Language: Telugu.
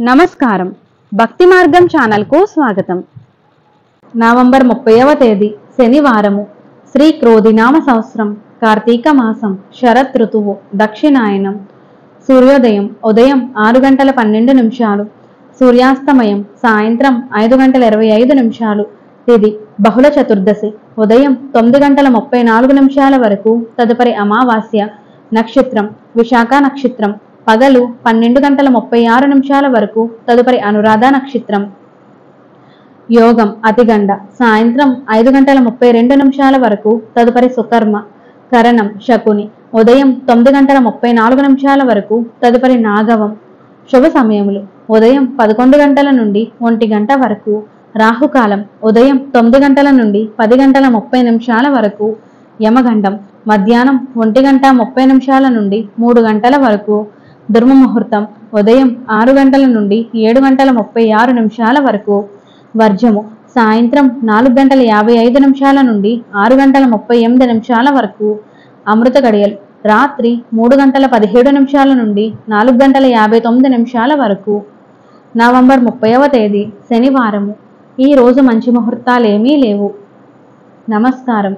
నమస్కారం. భక్తి మార్గం ఛానల్కు స్వాగతం. నవంబర్ 30వ తేదీ శనివారము. శ్రీ క్రోధినామ సంవత్సరం, కార్తీక మాసం, శరత్ ఋతువు, దక్షిణాయనం. సూర్యోదయం ఉదయం 6:12, సూర్యాస్తమయం సాయంత్రం 5:25. తిథి బహుళ చతుర్దశి ఉదయం 9:34 వరకు, తదుపరి అమావాస్య. నక్షత్రం విశాఖ నక్షత్రం పగలు 12:36 వరకు, తదుపరి అనురాధ నక్షత్రం. యోగం అతిగండ సాయంత్రం 5:32 వరకు, తదుపరి సుకర్మ. కరణం శకుని ఉదయం 9:34 వరకు, తదుపరి నాగవం. శుభ సమయములు ఉదయం 11 గంటల నుండి 1 గంట వరకు. రాహుకాలం ఉదయం 9 గంటల నుండి 10:30 వరకు. యమగండం మధ్యాహ్నం 1:30 నుండి 3 గంటల వరకు. దుర్ముహూర్తం ఉదయం 6 గంటల నుండి 7:36 వరకు. వర్జము సాయంత్రం 4:55 నుండి 6:38 వరకు. అమృత గడియలు రాత్రి 3:17 నుండి 4:59 వరకు. నవంబర్ 30వ తేదీ శనివారము. ఈ రోజు మంచి ముహూర్తాలేమీ లేవు. నమస్కారం.